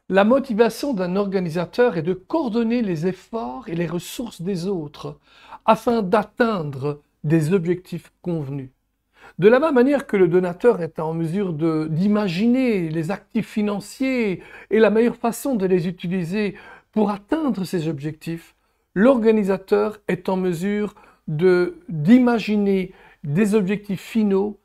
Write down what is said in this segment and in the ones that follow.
La motivation d'un organisateur est de coordonner les efforts et les ressources des autres afin d'atteindre des objectifs convenus. De la même manière que le donateur est en mesure d'imaginer les actifs financiers et la meilleure façon de les utiliser pour atteindre ces objectifs, l'organisateur est en mesure d'imaginer des objectifs finaux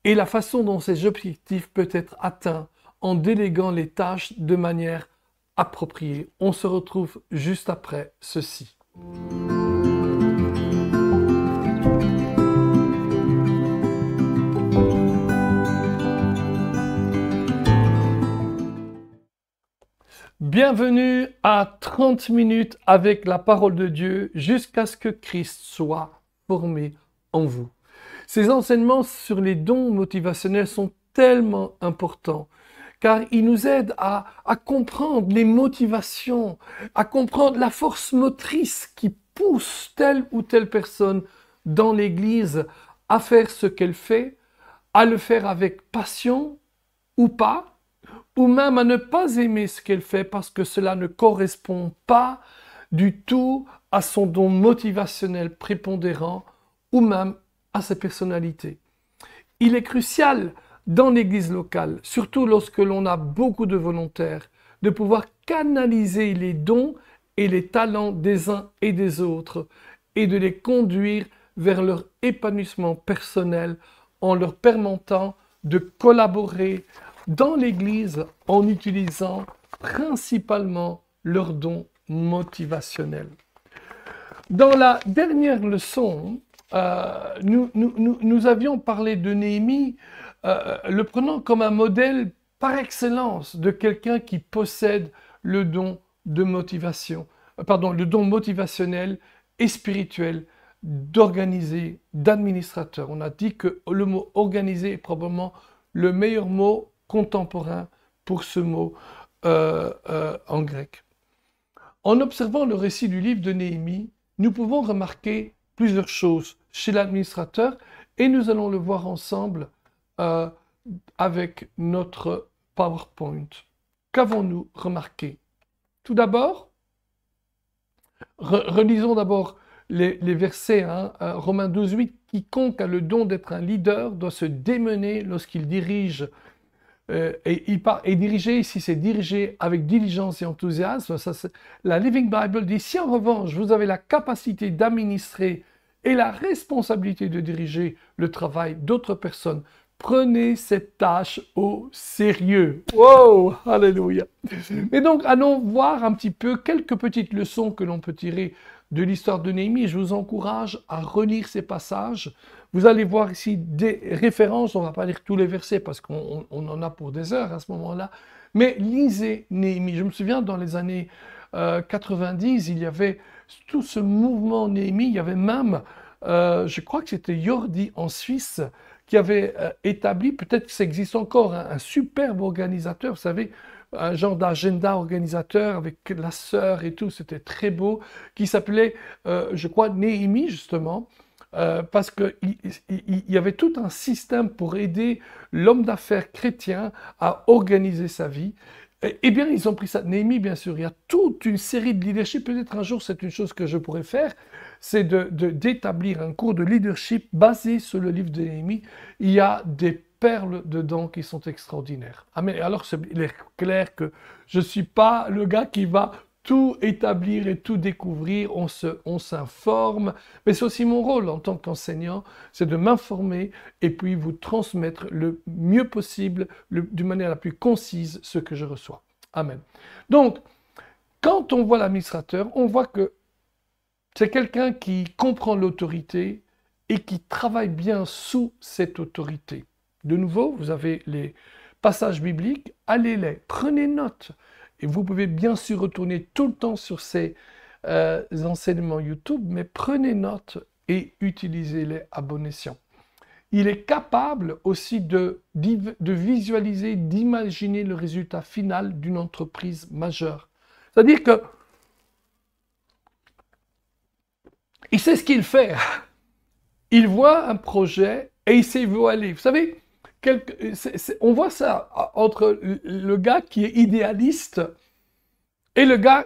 et la façon dont ces objectifs peuvent être atteints en déléguant les tâches de manière appropriée. On se retrouve juste après ceci. Bienvenue à 30 minutes avec la parole de Dieu jusqu'à ce que Christ soit formé en vous. Ces enseignements sur les dons motivationnels sont tellement importants car ils nous aident à comprendre les motivations, à comprendre la force motrice qui pousse telle ou telle personne dans l'Église à faire ce qu'elle fait, à le faire avec passion ou pas, ou même à ne pas aimer ce qu'elle fait parce que cela ne correspond pas du tout à son don motivationnel prépondérant ou même à sa personnalité. Il est crucial dans l'église locale, surtout lorsque l'on a beaucoup de volontaires, de pouvoir canaliser les dons et les talents des uns et des autres et de les conduire vers leur épanouissement personnel en leur permettant de collaborer dans l'église en utilisant principalement leurs dons motivationnels. Dans la dernière leçon, nous avions parlé de Néhémie, le prenant comme un modèle par excellence de quelqu'un qui possède le don de motivation, le don motivationnel et spirituel d'organiser, d'administrateur. On a dit que le mot organiser est probablement le meilleur mot contemporain pour ce mot en grec. En observant le récit du livre de Néhémie, nous pouvons remarquer plusieurs choses chez l'administrateur et nous allons le voir ensemble avec notre PowerPoint. Qu'avons-nous remarqué? Tout d'abord, relisons d'abord les versets, Romains 12, 8. Quiconque a le don d'être un leader doit se démener lorsqu'il dirige. Et diriger, ici c'est diriger avec diligence et enthousiasme. La Living Bible dit, si en revanche vous avez la capacité d'administrer et la responsabilité de diriger le travail d'autres personnes, prenez cette tâche au sérieux. Wow, alléluia. Mais donc, allons voir un petit peu quelques petites leçons que l'on peut tirer de l'histoire de Néhémie. Je vous encourage à relire ces passages. Vous allez voir ici des références. On ne va pas lire tous les versets parce qu'on en a pour des heures à ce moment-là. Mais lisez Néhémie. Je me souviens, dans les années 90, il y avait tout ce mouvement Néhémie. Il y avait même, je crois que c'était Jordi en Suisse, qui avait établi, peut-être que ça existe encore, un superbe organisateur, vous savez, un genre d'agenda organisateur avec la sœur et tout, c'était très beau, qui s'appelait, je crois, Néhémie, justement, parce qu'il y avait tout un système pour aider l'homme d'affaires chrétien à organiser sa vie. Eh bien, ils ont pris ça. Néhémie, bien sûr, il y a toute une série de leadership. Peut-être un jour, c'est une chose que je pourrais faire, c'est d'établir un cours de leadership basé sur le livre de Néhémie. Il y a des perles dedans qui sont extraordinaires. Amen. Alors, il est clair que je ne suis pas le gars qui va tout établir et tout découvrir, on s'informe, mais c'est aussi mon rôle en tant qu'enseignant, c'est de m'informer et puis vous transmettre le mieux possible, d'une manière la plus concise, ce que je reçois. Amen. Donc, quand on voit l'administrateur, on voit que c'est quelqu'un qui comprend l'autorité et qui travaille bien sous cette autorité. De nouveau, vous avez les passages bibliques, allez-les, prenez note. Et vous pouvez bien sûr retourner tout le temps sur ces enseignements YouTube, mais prenez note et utilisez-les à bon escient. Il est capable aussi de visualiser, d'imaginer le résultat final d'une entreprise majeure. C'est-à-dire que il sait ce qu'il fait. Il voit un projet et il sait où aller. Vous savez, On voit ça entre le gars qui est idéaliste et le gars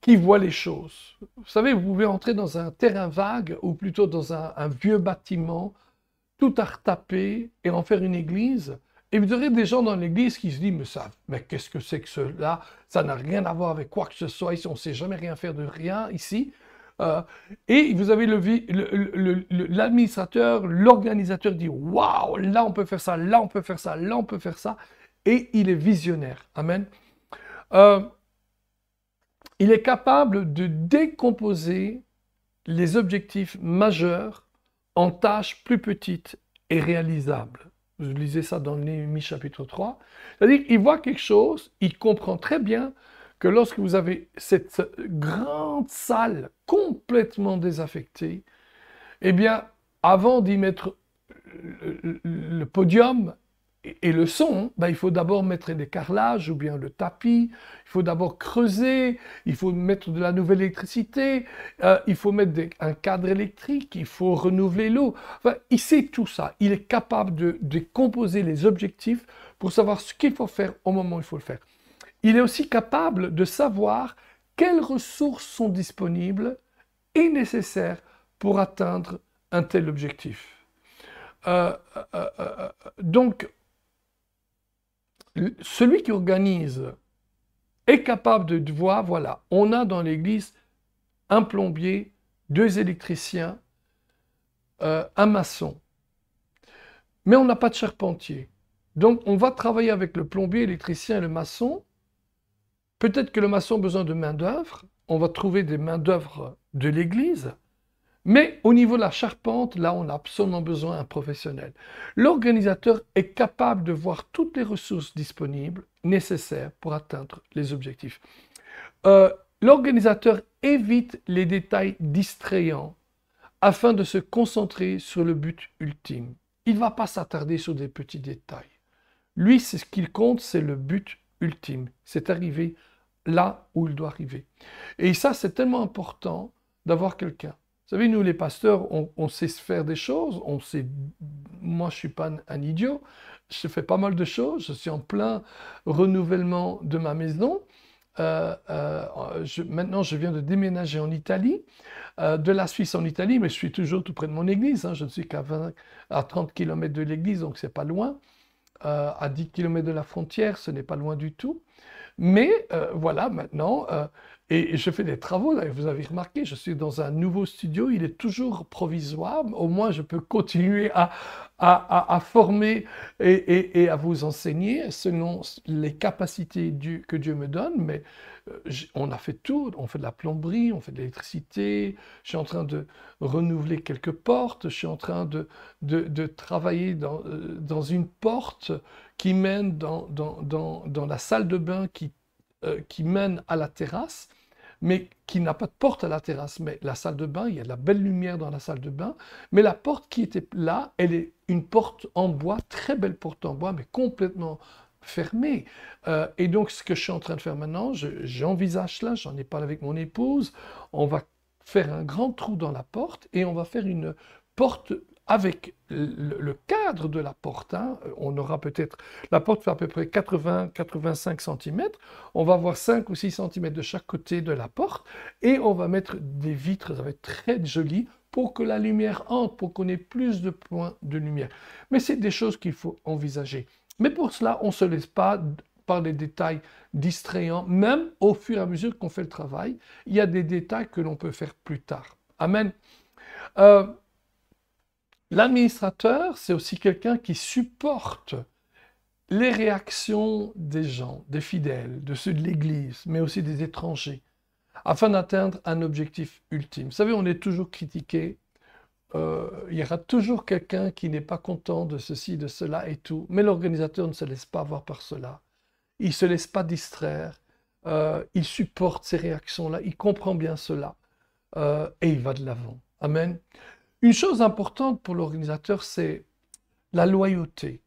qui voit les choses. Vous savez, vous pouvez entrer dans un terrain vague ou plutôt dans un vieux bâtiment, tout à retaper et en faire une église. Et vous aurez des gens dans l'église qui se disent, mais qu'est-ce que c'est que cela? Ça n'a rien à voir avec quoi que ce soit ici, on ne sait jamais rien faire de rien ici. Et vous avez l'administrateur, l'organisateur dit, waouh, là on peut faire ça, là on peut faire ça, là on peut faire ça. Et il est visionnaire. Amen. Il est capable de décomposer les objectifs majeurs en tâches plus petites et réalisables. Vous lisez ça dans Néhémie chapitre 3. C'est-à-dire qu'il voit quelque chose, il comprend très bien que lorsque vous avez cette grande salle complètement désaffectée, eh bien, avant d'y mettre le podium et le son, ben, il faut d'abord mettre des carrelages ou bien le tapis, il faut d'abord creuser, il faut mettre de la nouvelle électricité, il faut mettre un cadre électrique, il faut renouveler l'eau. Enfin, il sait tout ça. Il est capable de composer les objectifs pour savoir ce qu'il faut faire au moment où il faut le faire. Il est aussi capable de savoir quelles ressources sont disponibles et nécessaires pour atteindre un tel objectif. Donc, celui qui organise est capable de voir, voilà, on a dans l'église un plombier, 2 électriciens, un maçon. Mais on n'a pas de charpentier. Donc, on va travailler avec le plombier, l'électricien et le maçon. Peut-être que le maçon a besoin de main-d'œuvre. On va trouver des main-d'œuvre de l'église. Mais au niveau de la charpente, là, on a absolument besoin d'un professionnel. L'organisateur est capable de voir toutes les ressources disponibles nécessaires pour atteindre les objectifs. L'organisateur évite les détails distrayants afin de se concentrer sur le but ultime. Il ne va pas s'attarder sur des petits détails. Lui, ce qu'il compte, c'est le but ultime. C'est arriver là où il doit arriver. Et ça, c'est tellement important d'avoir quelqu'un. Vous savez, nous les pasteurs, on sait faire des choses, moi je ne suis pas un idiot, je fais pas mal de choses, je suis en plein renouvellement de ma maison. Maintenant, je viens de déménager en Italie, de la Suisse en Italie, mais je suis toujours tout près de mon église, hein, je ne suis à 30 km de l'église, donc c'est pas loin. À 10 km de la frontière, ce n'est pas loin du tout. Mais voilà, maintenant, et je fais des travaux, là, vous avez remarqué, je suis dans un nouveau studio, il est toujours provisoire, au moins je peux continuer à former et à vous enseigner selon les capacités que Dieu me donne, mais on a fait tout, on fait de la plomberie, on fait de l'électricité, je suis en train de renouveler quelques portes, je suis en train de travailler dans une porte qui mène dans la salle de bain qui mène à la terrasse, mais qui n'a pas de porte à la terrasse. Mais la salle de bain, il y a de la belle lumière dans la salle de bain, mais la porte qui était là, elle est une porte en bois, très belle porte en bois, mais complètement fermée. Et donc, ce que je suis en train de faire maintenant, j'envisage là, j'en ai parlé avec mon épouse, on va faire un grand trou dans la porte et on va faire une porte avec le cadre de la porte. Hein. On aura peut-être, la porte fait à peu près 80-85 cm, on va avoir 5 ou 6 cm de chaque côté de la porte, et on va mettre des vitres, ça va être très joli, pour que la lumière entre, pour qu'on ait plus de points de lumière. Mais c'est des choses qu'il faut envisager. Mais pour cela, on ne se laisse pas par les détails distrayants, même au fur et à mesure qu'on fait le travail, il y a des détails que l'on peut faire plus tard. Amen. L'administrateur, c'est aussi quelqu'un qui supporte les réactions des gens, des fidèles, de ceux de l'Église, mais aussi des étrangers, afin d'atteindre un objectif ultime. Vous savez, on est toujours critiqué, il y aura toujours quelqu'un qui n'est pas content de ceci, de cela et tout, mais l'organisateur ne se laisse pas avoir par cela. Il ne se laisse pas distraire, il supporte ces réactions-là, il comprend bien cela, et il va de l'avant. Amen. Une chose importante pour l'organisateur, c'est la loyauté.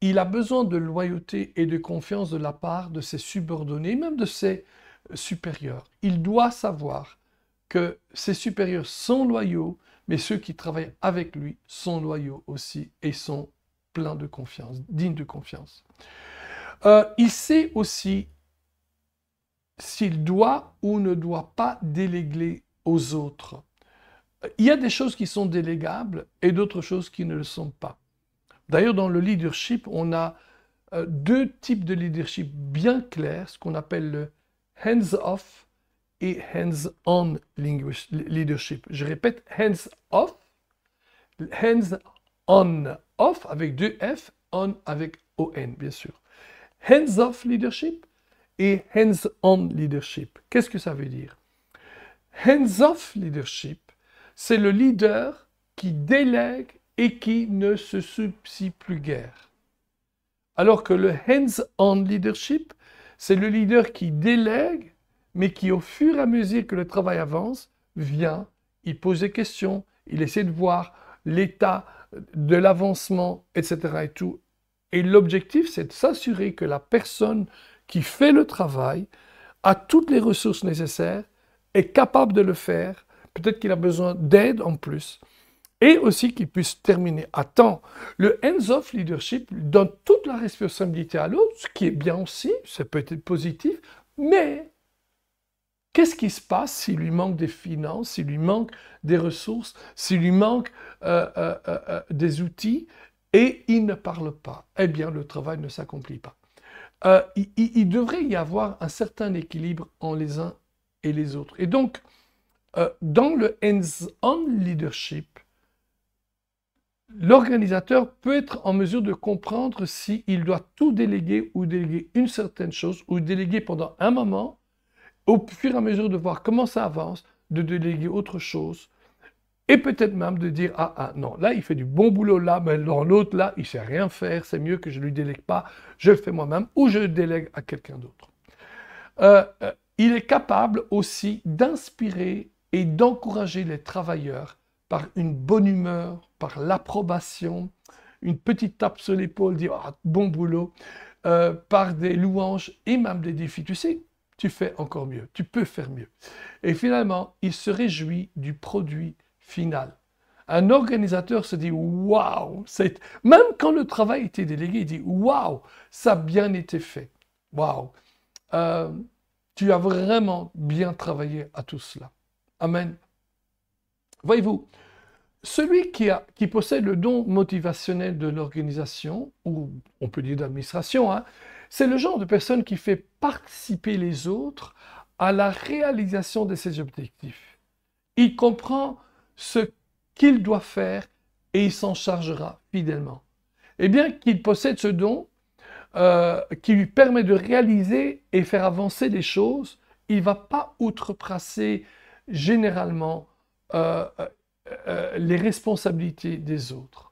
Il a besoin de loyauté et de confiance de la part de ses subordonnés, même de ses supérieurs. Il doit savoir que ses supérieurs sont loyaux, mais ceux qui travaillent avec lui sont loyaux aussi et sont plein de confiance, digne de confiance. Il sait aussi s'il doit ou ne doit pas déléguer aux autres. Il y a des choses qui sont délégables et d'autres choses qui ne le sont pas. D'ailleurs, dans le leadership, on a deux types de leadership bien clairs, ce qu'on appelle le hands-off et hands-on leadership. Je répète, hands-off, hands-on, off avec deux F, on avec O-N, bien sûr. Hands-off leadership et hands-on leadership. Qu'est-ce que ça veut dire? Hands-off leadership, c'est le leader qui délègue et qui ne se soucie plus guère. Alors que le hands-on leadership, c'est le leader qui délègue, mais qui au fur et à mesure que le travail avance, vient, il pose des questions, il essaie de voir l'état de l'avancement, etc. et tout. Et l'objectif, c'est de s'assurer que la personne qui fait le travail a toutes les ressources nécessaires, est capable de le faire, peut-être qu'il a besoin d'aide en plus, et aussi qu'il puisse terminer à temps. Le hands-off leadership donne toute la responsabilité à l'autre, ce qui est bien aussi, ça peut être positif, mais qu'est-ce qui se passe s'il lui manque des finances, s'il lui manque des ressources, s'il lui manque des outils, et il ne parle pas? Eh bien, le travail ne s'accomplit pas. Il devrait y avoir un certain équilibre entre les uns et les autres. Et donc, dans le hands-on leadership, l'organisateur peut être en mesure de comprendre s'il doit tout déléguer ou déléguer une certaine chose ou déléguer pendant un moment, au fur et à mesure de voir comment ça avance, de déléguer autre chose et peut-être même de dire « Ah, non, là, il fait du bon boulot là, mais dans l'autre, là, il ne sait rien faire, c'est mieux que je ne lui délègue pas, je le fais moi-même ou je le délègue à quelqu'un d'autre. » Il est capable aussi d'inspirer et d'encourager les travailleurs par une bonne humeur, par l'approbation, une petite tape sur l'épaule, dire « Ah, bon boulot », par des louanges et même des défis. Tu sais, tu fais encore mieux, tu peux faire mieux. Et finalement, il se réjouit du produit final. Un organisateur se dit « Waouh !» Même quand le travail était délégué, il dit « Waouh, ça a bien été fait. Waouh, tu as vraiment bien travaillé à tout cela. » Amen. Voyez-vous, celui qui possède le don motivationnel de l'organisation, ou on peut dire d'administration, c'est le genre de personne qui fait participer les autres à la réalisation de ses objectifs. Il comprend ce qu'il doit faire et il s'en chargera fidèlement. Et bien qu'il possède ce don qui lui permet de réaliser et faire avancer les choses, il ne va pas outrepassé généralement les responsabilités des autres.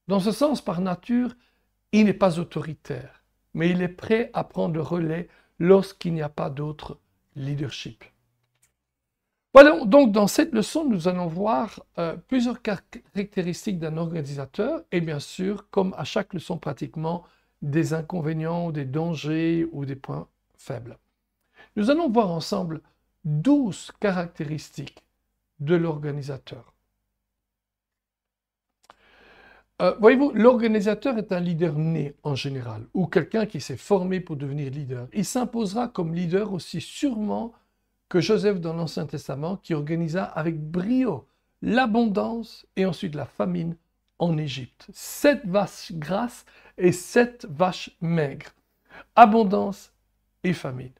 Dans ce sens, par nature, il n'est pas autoritaire, mais il est prêt à prendre le relais lorsqu'il n'y a pas d'autre leadership. Voilà, donc dans cette leçon, nous allons voir plusieurs caractéristiques d'un organisateur et bien sûr, comme à chaque leçon pratiquement, des inconvénients, des dangers ou des points faibles. Nous allons voir ensemble 12 caractéristiques de l'organisateur. Voyez-vous, l'organisateur est un leader né en général, ou quelqu'un qui s'est formé pour devenir leader. Il s'imposera comme leader aussi sûrement que Joseph dans l'Ancien Testament, qui organisa avec brio l'abondance et ensuite la famine en Égypte. 7 vaches grasses et 7 vaches maigres. Abondance et famine.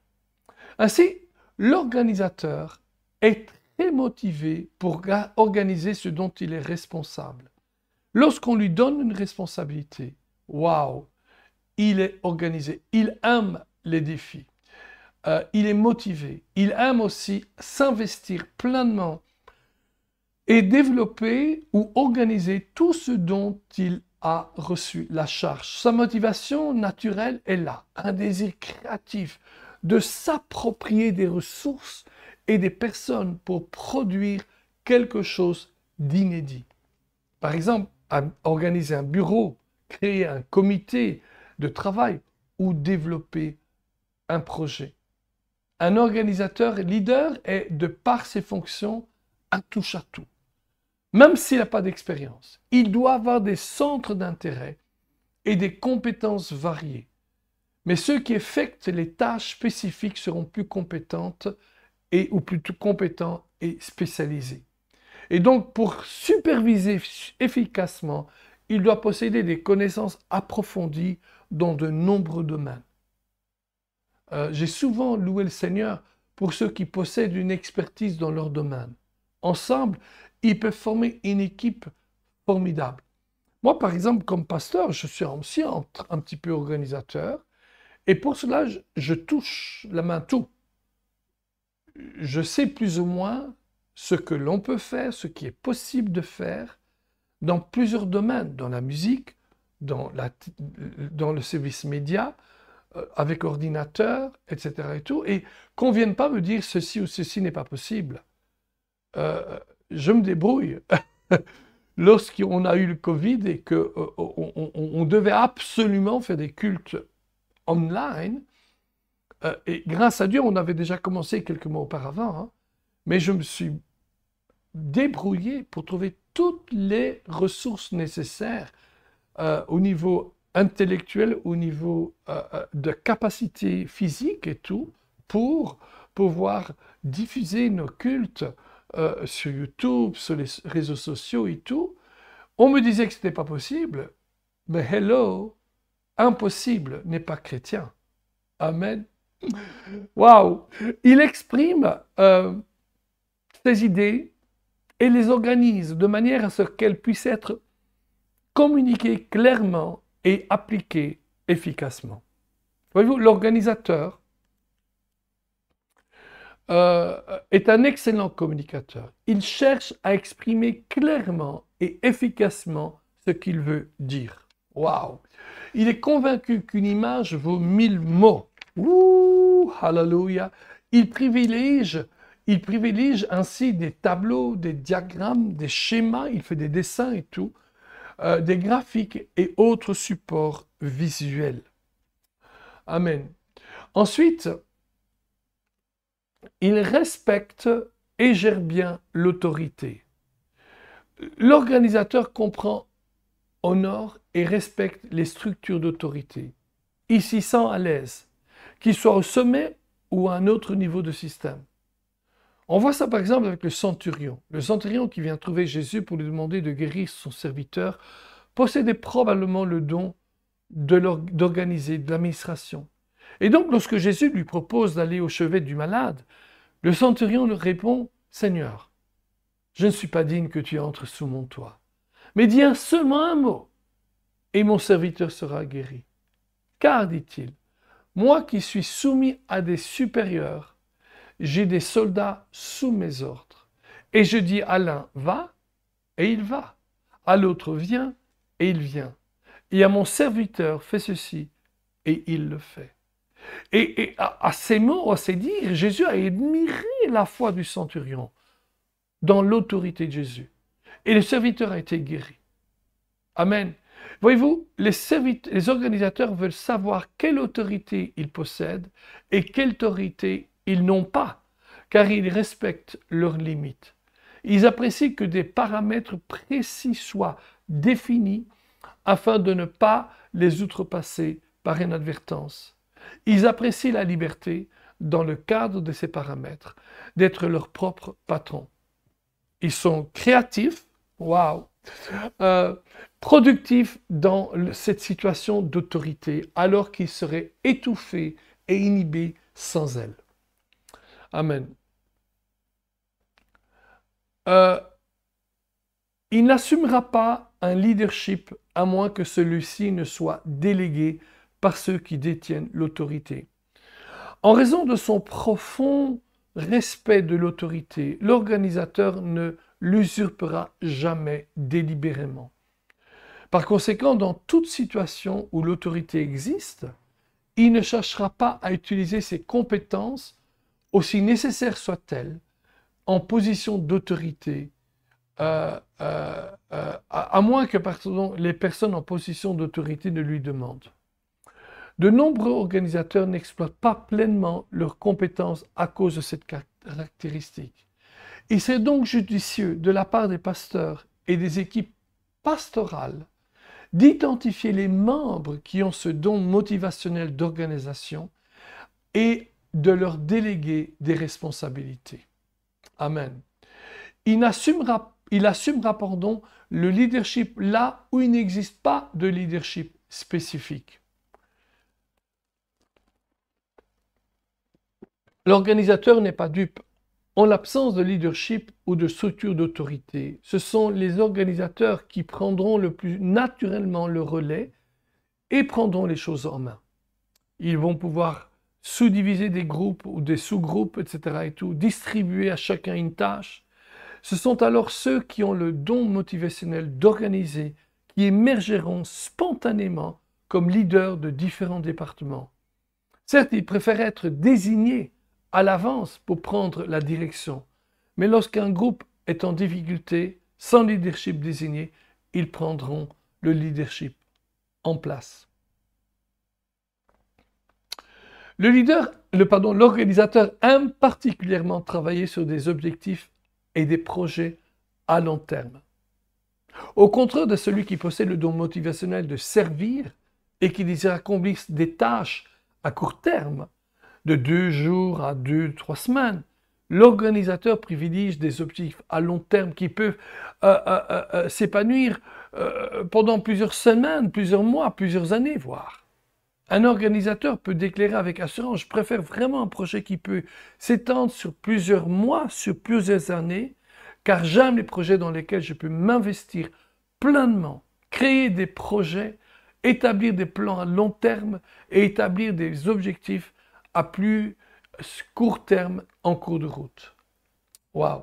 Ainsi, l'organisateur est très motivé pour organiser ce dont il est responsable. Lorsqu'on lui donne une responsabilité, waouh, il est organisé, il aime les défis, il est motivé, il aime aussi s'investir pleinement et développer ou organiser tout ce dont il a reçu la charge. Sa motivation naturelle est là, un désir créatif de s'approprier des ressources et des personnes pour produire quelque chose d'inédit. Par exemple, organiser un bureau, créer un comité de travail ou développer un projet. Un organisateur leader est, de par ses fonctions, un touche-à-tout. Même s'il n'a pas d'expérience, il doit avoir des centres d'intérêt et des compétences variées. Mais ceux qui effectuent les tâches spécifiques seront plus compétentes ou plutôt compétents et spécialisés. Et donc, pour superviser efficacement, il doit posséder des connaissances approfondies dans de nombreux domaines. J'ai souvent loué le Seigneur pour ceux qui possèdent une expertise dans leur domaine. Ensemble, ils peuvent former une équipe formidable. Moi, par exemple, comme pasteur, je suis aussi un petit peu organisateur. Et pour cela, je touche la main tout. Je sais plus ou moins ce que l'on peut faire, ce qui est possible de faire dans plusieurs domaines, dans la musique, dans le service média, avec ordinateur, etc. Et tout. Et qu'on ne vienne pas me dire ceci ou ceci n'est pas possible. Je me débrouille. Lorsqu'on a eu le Covid et qu'on devait absolument faire des cultes online, et grâce à Dieu, on avait déjà commencé quelques mois auparavant, hein, mais je me suis débrouillé pour trouver toutes les ressources nécessaires au niveau intellectuel, au niveau de capacité physique et tout, pour pouvoir diffuser nos cultes sur YouTube, sur les réseaux sociaux et tout. On me disait que ce n'était pas possible, mais hello, impossible n'est pas chrétien. Amen. Waouh! Il exprime ses idées et les organise de manière à ce qu'elles puissent être communiquées clairement et appliquées efficacement. Voyez-vous, l'organisateur est un excellent communicateur. Il cherche à exprimer clairement et efficacement ce qu'il veut dire. Waouh! Il est convaincu qu'une image vaut 1000 mots. Ouh, hallelujah! Il privilège ainsi des tableaux, des diagrammes, des schémas, il fait des dessins et tout, des graphiques et autres supports visuels. Amen. Ensuite, il respecte et gère bien l'autorité. L'organisateur comprend, honore et respecte les structures d'autorité. Il s'y sent à l'aise, qu'il soit au sommet ou à un autre niveau de système. On voit ça par exemple avec le centurion. Le centurion qui vient trouver Jésus pour lui demander de guérir son serviteur possédait probablement le don d'organiser, de l'administration. Et donc lorsque Jésus lui propose d'aller au chevet du malade, le centurion lui répond « Seigneur, je ne suis pas digne que tu entres sous mon toit, mais dis seulement un mot, et mon serviteur sera guéri. Car, dit-il, moi qui suis soumis à des supérieurs, j'ai des soldats sous mes ordres. Et je dis à l'un, va, et il va. À l'autre, viens, et il vient. Et à mon serviteur, fais ceci, et il le fait. » Et à ces mots, à ces dires, Jésus a admiré la foi du centurion dans l'autorité de Jésus. Et le serviteur a été guéri. Amen. Voyez-vous, les organisateurs veulent savoir quelle autorité ils possèdent et quelle autorité ils n'ont pas, car ils respectent leurs limites. Ils apprécient que des paramètres précis soient définis afin de ne pas les outrepasser par inadvertance. Ils apprécient la liberté, dans le cadre de ces paramètres, d'être leur propre patron. Ils sont créatifs, waouh, productifs dans cette situation d'autorité, alors qu'ils seraient étouffés et inhibés sans elle. Amen. Il n'assumera pas un leadership à moins que celui-ci ne soit délégué par ceux qui détiennent l'autorité. En raison de son profond respect de l'autorité, l'organisateur ne l'usurpera jamais délibérément. Par conséquent, dans toute situation où l'autorité existe, il ne cherchera pas à utiliser ses compétences, aussi nécessaires soient-elles, en position d'autorité, à moins que les personnes en position d'autorité ne lui demandent. De nombreux organisateurs n'exploitent pas pleinement leurs compétences à cause de cette caractéristique. Il serait donc judicieux de la part des pasteurs et des équipes pastorales d'identifier les membres qui ont ce don motivationnel d'organisation et de leur déléguer des responsabilités. Amen. Il assumera, pardon, le leadership là où il n'existe pas de leadership spécifique. L'organisateur n'est pas dupe. En l'absence de leadership ou de structure d'autorité, ce sont les organisateurs qui prendront le plus naturellement le relais et prendront les choses en main. Ils vont pouvoir sous-diviser des groupes ou des sous-groupes, etc. et tout, distribuer à chacun une tâche. Ce sont alors ceux qui ont le don motivationnel d'organiser qui émergeront spontanément comme leaders de différents départements. Certes, ils préfèrent être désignés à l'avance pour prendre la direction, mais lorsqu'un groupe est en difficulté, sans leadership désigné, ils prendront le leadership en place. L'organisateur aime particulièrement travailler sur des objectifs et des projets à long terme. Au contraire de celui qui possède le don motivationnel de servir et qui désire accomplir des tâches à court terme, de 2 jours à 2-3 semaines, l'organisateur privilégie des objectifs à long terme qui peuvent s'épanouir pendant plusieurs semaines, plusieurs mois, plusieurs années, voire. Un organisateur peut déclarer avec assurance « Je préfère vraiment un projet qui peut s'étendre sur plusieurs mois, sur plusieurs années, car j'aime les projets dans lesquels je peux m'investir pleinement, créer des projets, établir des plans à long terme et établir des objectifs à plus court terme en cours de route. » Waouh!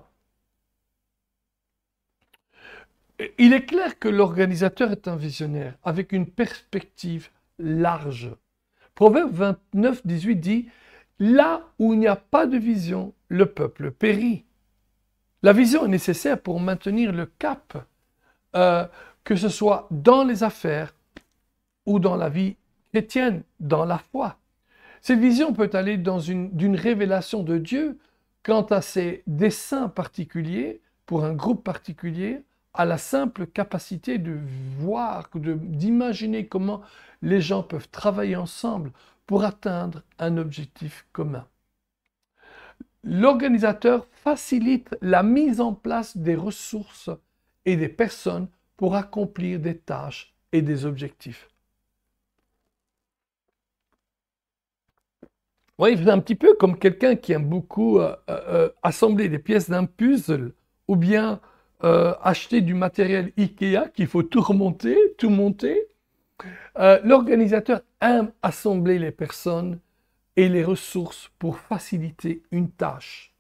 Il est clair que l'organisateur est un visionnaire avec une perspective large. Proverbe 29, 18 dit « Là où il n'y a pas de vision, le peuple périt. » La vision est nécessaire pour maintenir le cap, que ce soit dans les affaires ou dans la vie chrétienne, dans la foi. Cette vision peut aller d'une révélation de Dieu quant à ses desseins particuliers pour un groupe particulier, à la simple capacité de voir, d'imaginer comment les gens peuvent travailler ensemble pour atteindre un objectif commun. L'organisateur facilite la mise en place des ressources et des personnes pour accomplir des tâches et des objectifs. Oui, c'est un petit peu comme quelqu'un qui aime beaucoup assembler des pièces d'un puzzle ou bien acheter du matériel Ikea qu'il faut tout remonter, tout monter. L'organisateur aime assembler les personnes et les ressources pour faciliter une tâche.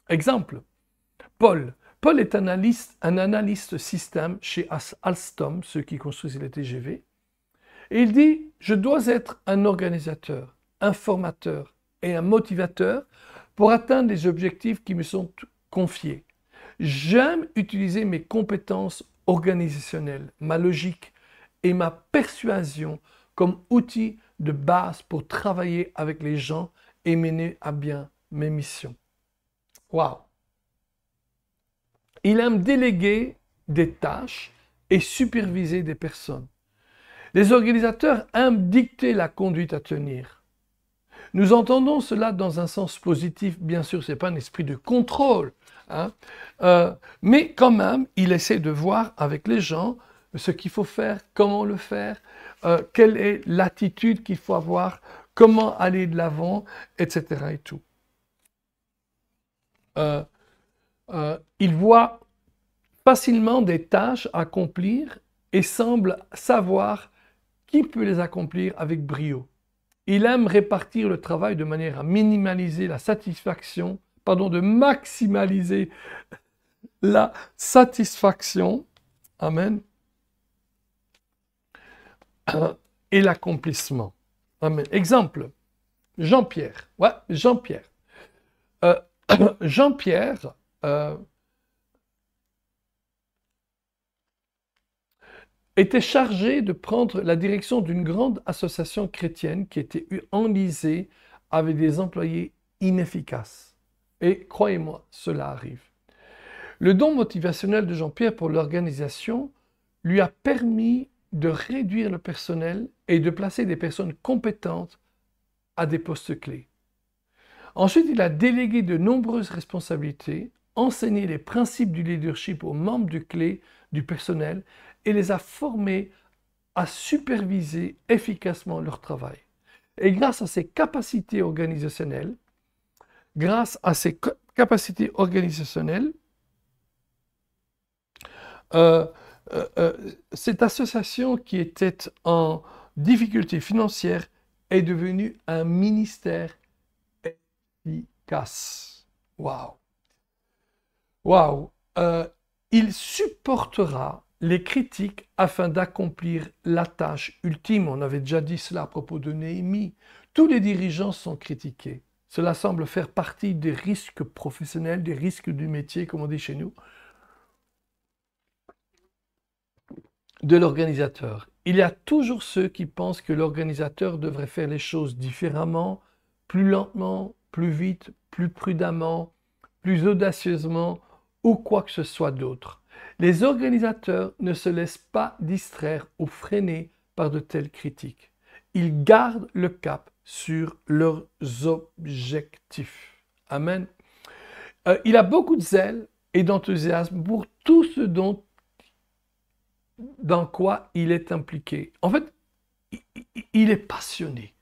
Exemple, Paul. Paul est un analyste système chez Alstom, ceux qui construisent les TGV. Et il dit, je dois être un organisateur, un formateur et un motivateur pour atteindre les objectifs qui me sont confiés. J'aime utiliser mes compétences organisationnelles, ma logique et ma persuasion comme outil de base pour travailler avec les gens et mener à bien mes missions. Waouh! Il aime déléguer des tâches et superviser des personnes. Les organisateurs aiment dicter la conduite à tenir. Nous entendons cela dans un sens positif, bien sûr, ce n'est pas un esprit de contrôle, hein? Mais quand même, il essaie de voir avec les gens ce qu'il faut faire, comment le faire, quelle est l'attitude qu'il faut avoir, comment aller de l'avant, etc. et tout. Il voit facilement des tâches à accomplir et semble savoir qui peut les accomplir avec brio. Il aime répartir le travail de manière à minimaliser la satisfaction, de maximaliser la satisfaction, amen, et l'accomplissement. Amen. Exemple, Jean-Pierre. Ouais, Jean-Pierre. Jean-Pierre était chargé de prendre la direction d'une grande association chrétienne qui était enlisée avec des employés inefficaces. Et croyez-moi, cela arrive. Le don motivationnel de Jean-Pierre pour l'organisation lui a permis de réduire le personnel et de placer des personnes compétentes à des postes clés. Ensuite, il a délégué de nombreuses responsabilités, enseigné les principes du leadership aux membres du personnel et les a formés à superviser efficacement leur travail. Et grâce à ses capacités organisationnelles, cette association qui était en difficulté financière est devenue un ministère efficace. Waouh! Waouh! Il supportera les critiques afin d'accomplir la tâche ultime. On avait déjà dit cela à propos de Néhémie. Tous les dirigeants sont critiqués. Cela semble faire partie des risques professionnels, des risques du métier, comme on dit chez nous, de l'organisateur. Il y a toujours ceux qui pensent que l'organisateur devrait faire les choses différemment, plus lentement, plus vite, plus prudemment, plus audacieusement ou quoi que ce soit d'autre. Les organisateurs ne se laissent pas distraire ou freiner par de telles critiques. Ils gardent le cap sur leurs objectifs. Amen. Il a beaucoup de zèle et d'enthousiasme pour tout ce dans quoi il est impliqué. En fait, il est passionné,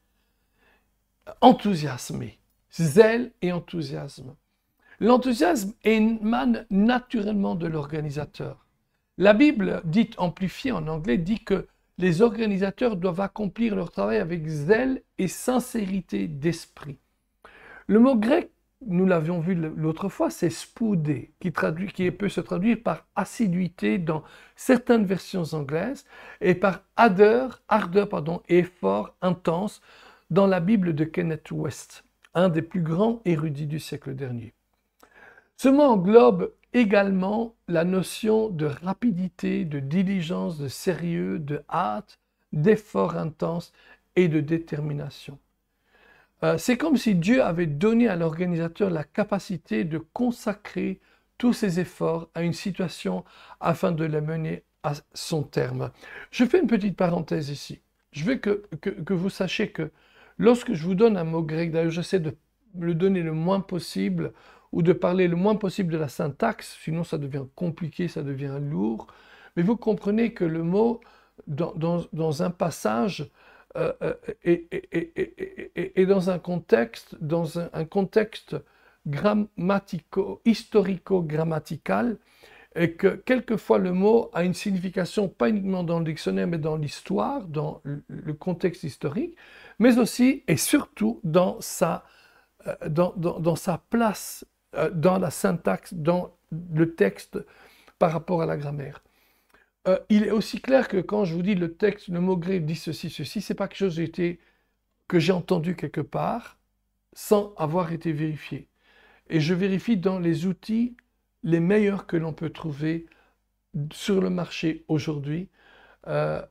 enthousiasmé, zèle et enthousiasme. L'enthousiasme émane naturellement de l'organisateur. La Bible, dite amplifiée en anglais, dit que les organisateurs doivent accomplir leur travail avec zèle et sincérité d'esprit. Le mot grec, nous l'avions vu l'autre fois, c'est spoudé, qui peut se traduire par assiduité dans certaines versions anglaises et par ardeur, effort intense dans la Bible de Kenneth West, un des plus grands érudits du siècle dernier. Ce mot englobe également la notion de rapidité, de diligence, de sérieux, de hâte, d'effort intense et de détermination. C'est comme si Dieu avait donné à l'organisateur la capacité de consacrer tous ses efforts à une situation afin de la mener à son terme. Je fais une petite parenthèse ici. Je veux que vous sachiez que lorsque je vous donne un mot grec, d'ailleurs j'essaie de le donner le moins possible ou de parler le moins possible de la syntaxe, sinon ça devient compliqué, ça devient lourd. Mais vous comprenez que le mot, dans un passage, et dans un contexte, historico-grammatical, et que quelquefois le mot a une signification pas uniquement dans le dictionnaire, mais dans l'histoire, dans le contexte historique, mais aussi et surtout dans sa place, dans la syntaxe, dans le texte par rapport à la grammaire. Il est aussi clair que quand je vous dis le texte, le mot grec dit ceci, c'est pas quelque chose que j'ai entendu quelque part sans avoir été vérifié. Et je vérifie dans les outils les meilleurs que l'on peut trouver sur le marché aujourd'hui. En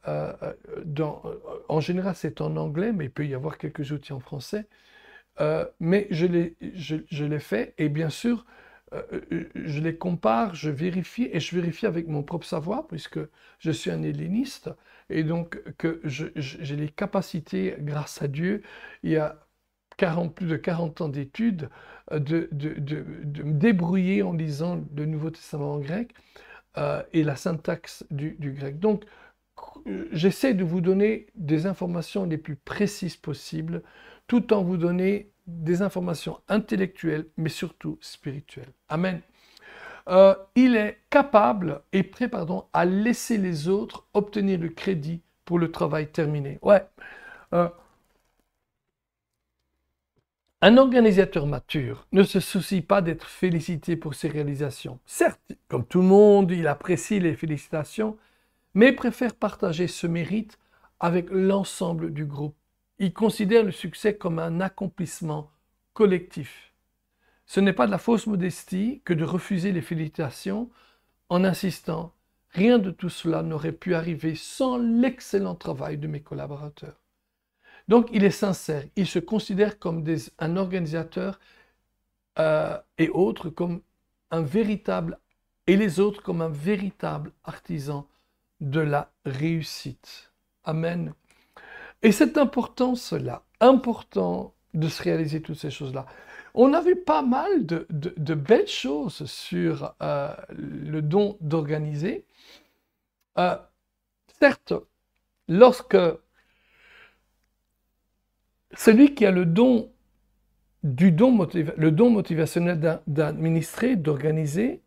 général, c'est en anglais, mais il peut y avoir quelques outils en français. Mais je les fais et bien sûr, je les compare, je vérifie et je vérifie avec mon propre savoir puisque je suis un helléniste et donc que j'ai les capacités, grâce à Dieu, il y a plus de 40 ans d'études, de me débrouiller en lisant le Nouveau Testament en grec et la syntaxe du grec. Donc, j'essaie de vous donner des informations les plus précises possibles, tout en vous donnant des informations intellectuelles, mais surtout spirituelles. Amen. Il est capable et prêt, à laisser les autres obtenir le crédit pour le travail terminé. Ouais. Un organisateur mature ne se soucie pas d'être félicité pour ses réalisations. Certes, comme tout le monde, il apprécie les félicitations, mais préfère partager ce mérite avec l'ensemble du groupe. Il considère le succès comme un accomplissement collectif. Ce n'est pas de la fausse modestie que de refuser les félicitations en insistant « Rien de tout cela n'aurait pu arriver sans l'excellent travail de mes collaborateurs. » Donc, il est sincère, il se considère comme un organisateur et autres comme un véritable, et les autres comme un véritable artisan de la réussite. Amen. Et c'est important cela, important de se réaliser toutes ces choses-là. On a vu pas mal de belles choses sur le don d'organiser. Certes, lorsque celui qui a le don motivationnel d'administrer, d'organiser,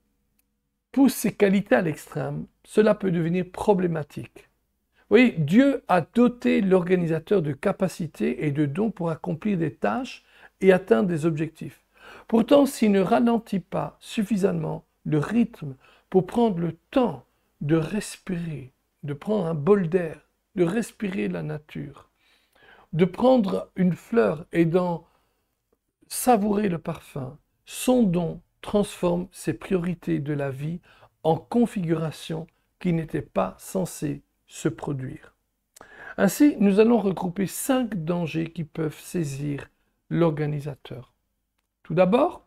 pousse ses qualités à l'extrême, cela peut devenir problématique. Oui, Dieu a doté l'organisateur de capacités et de dons pour accomplir des tâches et atteindre des objectifs. Pourtant, s'il ne ralentit pas suffisamment le rythme pour prendre le temps de respirer, de prendre un bol d'air, de respirer la nature, de prendre une fleur et d'en savourer le parfum, son don transforme ses priorités de la vie en configuration qui n'était pas censée se produire. Ainsi, nous allons regrouper 5 dangers qui peuvent saisir l'organisateur. Tout d'abord,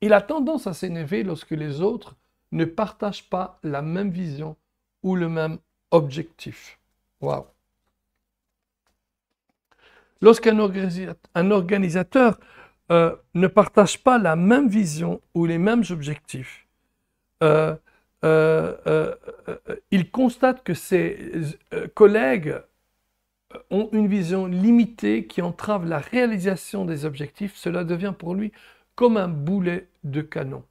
il a tendance à s'énerver lorsque les autres ne partagent pas la même vision ou le même objectif. Waouh! Lorsqu'un organisateur ne partage pas la même vision ou les mêmes objectifs, il constate que ses collègues ont une vision limitée qui entrave la réalisation des objectifs. Cela devient pour lui comme un boulet de canon.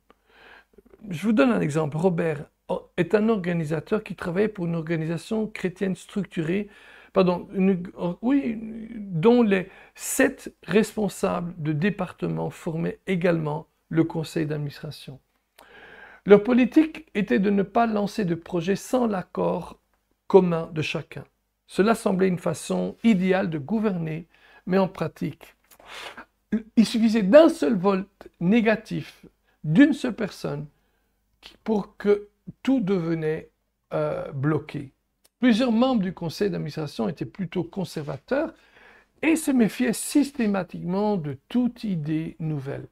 Je vous donne un exemple. Robert est un organisateur qui travaillait pour une organisation chrétienne structurée, dont les 7 responsables de département formaient également le conseil d'administration. Leur politique était de ne pas lancer de projet sans l'accord commun de chacun. Cela semblait une façon idéale de gouverner, mais en pratique, il suffisait d'un seul vote négatif d'une seule personne pour que tout devenait bloqué. Plusieurs membres du conseil d'administration étaient plutôt conservateurs et se méfiaient systématiquement de toute idée nouvelle.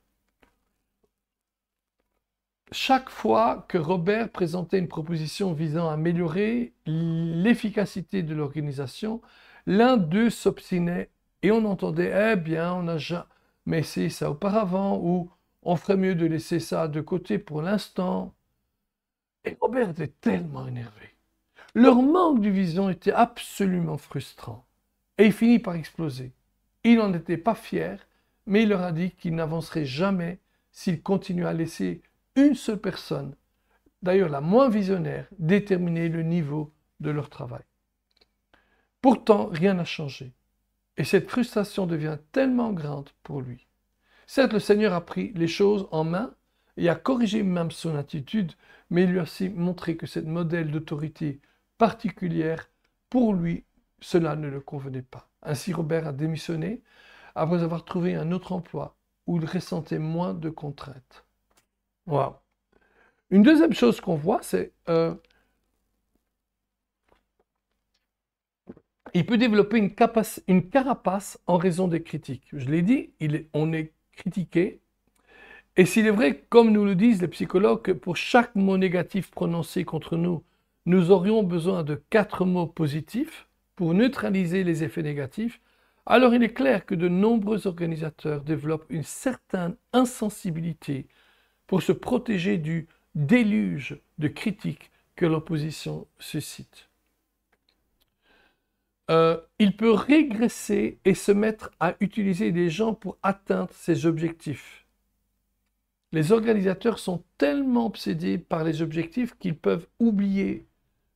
Chaque fois que Robert présentait une proposition visant à améliorer l'efficacité de l'organisation, l'un d'eux s'obstinait et on entendait « Eh bien, on n'a jamais essayé ça auparavant » ou « On ferait mieux de laisser ça de côté pour l'instant ». Et Robert était tellement énervé. Leur manque de vision était absolument frustrant. Et il finit par exploser. Il n'en était pas fier, mais il leur a dit qu'il n'avancerait jamais s'il continuait à laisser une seule personne, d'ailleurs la moins visionnaire, déterminer le niveau de leur travail. Pourtant, rien n'a changé. Et cette frustration devient tellement grande pour lui. Certes, le Seigneur a pris les choses en main et a corrigé même son attitude, mais il lui a aussi montré que ce modèle d'autorité particulière, pour lui, cela ne le convenait pas. Ainsi, Robert a démissionné après avoir trouvé un autre emploi où il ressentait moins de contraintes. Wow. Une deuxième chose qu'on voit, c'est il peut développer une carapace en raison des critiques. Je l'ai dit, on est critiqué. Et s'il est vrai, comme nous le disent les psychologues, que pour chaque mot négatif prononcé contre nous, nous aurions besoin de 4 mots positifs pour neutraliser les effets négatifs, alors il est clair que de nombreux organisateurs développent une certaine insensibilité pour se protéger du déluge de critiques que l'opposition suscite. Il peut régresser et se mettre à utiliser des gens pour atteindre ses objectifs. Les organisateurs sont tellement obsédés par les objectifs qu'ils peuvent oublier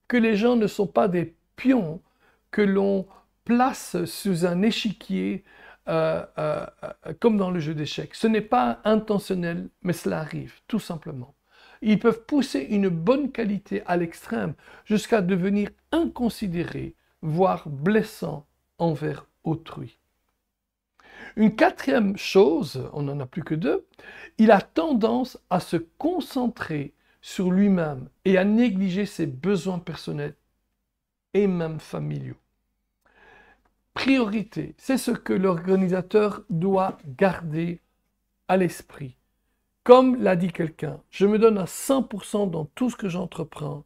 que les gens ne sont pas des pions que l'on place sous un échiquier comme dans le jeu d'échecs. Ce n'est pas intentionnel, mais cela arrive, tout simplement. Ils peuvent pousser une bonne qualité à l'extrême jusqu'à devenir inconsidérés, voire blessants envers autrui. Une 4e chose, on n'en a plus que 2, il a tendance à se concentrer sur lui-même et à négliger ses besoins personnels et même familiaux. Priorité, c'est ce que l'organisateur doit garder à l'esprit. Comme l'a dit quelqu'un, je me donne à 100% dans tout ce que j'entreprends,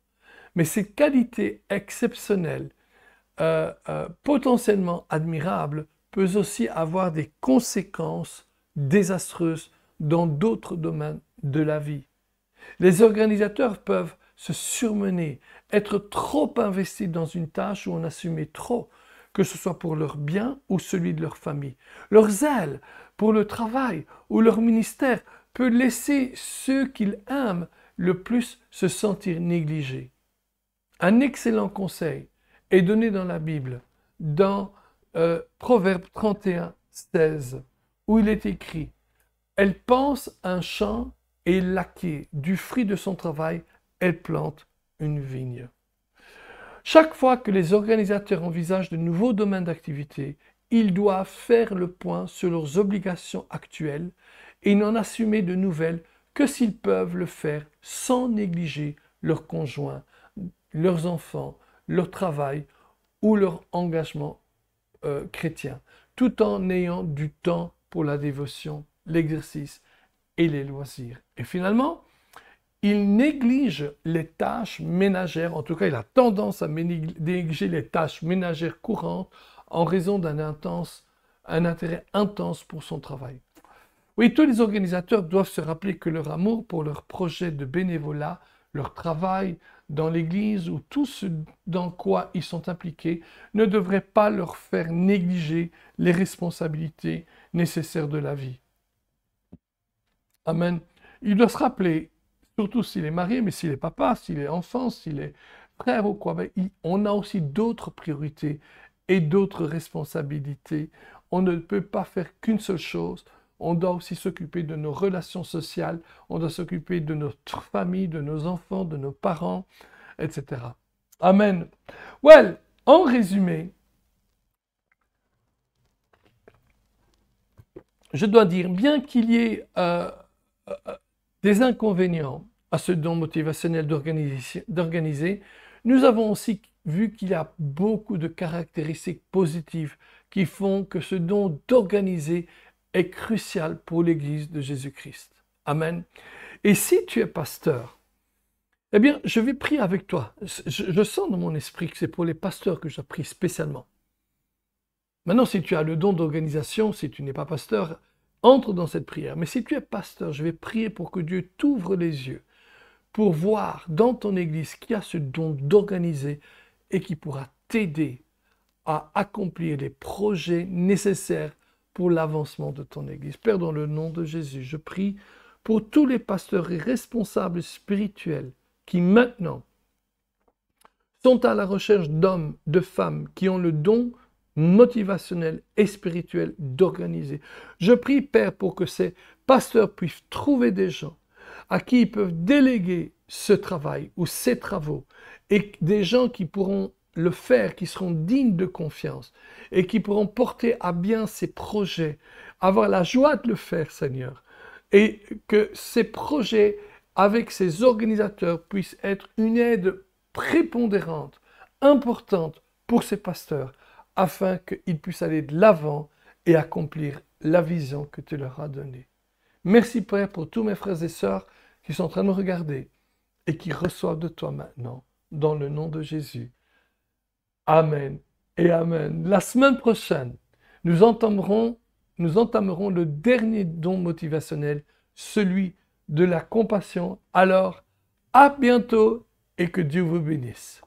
Mais ces qualités exceptionnelles, potentiellement admirables, peuvent aussi avoir des conséquences désastreuses dans d'autres domaines de la vie. Les organisateurs peuvent se surmener, être trop investis dans une tâche ou en assumer trop, que ce soit pour leur bien ou celui de leur famille. Leur zèle pour le travail ou leur ministère peut laisser ceux qu'ils aiment le plus se sentir négligés. Un excellent conseil est donné dans la Bible, dans Proverbe 31, 16, où il est écrit « Elle pense un champ et l'acquiert. Du fruit de son travail, elle plante une vigne. » Chaque fois que les organisateurs envisagent de nouveaux domaines d'activité, ils doivent faire le point sur leurs obligations actuelles et n'en assumer de nouvelles que s'ils peuvent le faire sans négliger leurs conjoints, leurs enfants, leur travail ou leur engagement chrétien, tout en ayant du temps pour la dévotion, l'exercice et les loisirs. Et finalement, il néglige les tâches ménagères, en tout cas il a tendance à négliger les tâches ménagères courantes en raison d'un intérêt intense pour son travail. Oui, tous les organisateurs doivent se rappeler que leur amour pour leur projet de bénévolat, leur travail dans l'Église ou tout ce dans quoi ils sont impliqués ne devrait pas leur faire négliger les responsabilités nécessaires de la vie. Amen. Il doit se rappeler, surtout s'il est marié, mais s'il est papa, s'il est enfant, s'il est frère ou quoi, on a aussi d'autres priorités et d'autres responsabilités. On ne peut pas faire qu'une seule chose. On doit aussi s'occuper de nos relations sociales, on doit s'occuper de notre famille, de nos enfants, de nos parents, etc. Amen. Well, en résumé, je dois dire, bien qu'il y ait des inconvénients à ce don motivationnel d'organiser, nous avons aussi vu qu'il y a beaucoup de caractéristiques positives qui font que ce don d'organiser est crucial pour l'Église de Jésus-Christ. Amen. Et si tu es pasteur, eh bien, je vais prier avec toi. Je sens dans mon esprit que c'est pour les pasteurs que je prie spécialement. Maintenant, si tu as le don d'organisation, si tu n'es pas pasteur, entre dans cette prière. Mais si tu es pasteur, je vais prier pour que Dieu t'ouvre les yeux pour voir dans ton Église qui a ce don d'organiser et qui pourra t'aider à accomplir les projets nécessaires pour l'avancement de ton Église. Père, dans le nom de Jésus, je prie pour tous les pasteurs et responsables spirituels qui maintenant sont à la recherche d'hommes, de femmes qui ont le don motivationnel et spirituel d'organiser. Je prie, Père, pour que ces pasteurs puissent trouver des gens à qui ils peuvent déléguer ce travail ou ces travaux et des gens qui pourront le faire, qui seront dignes de confiance et qui pourront porter à bien ces projets, avoir la joie de le faire, Seigneur, et que ces projets avec ces organisateurs puissent être une aide prépondérante, importante pour ces pasteurs, afin qu'ils puissent aller de l'avant et accomplir la vision que tu leur as donnée. Merci, Père, pour tous mes frères et sœurs qui sont en train de me regarder et qui reçoivent de toi maintenant, dans le nom de Jésus. Amen et Amen. La semaine prochaine, nous entamerons le dernier don motivationnel, celui de la compassion. Alors, à bientôt et que Dieu vous bénisse.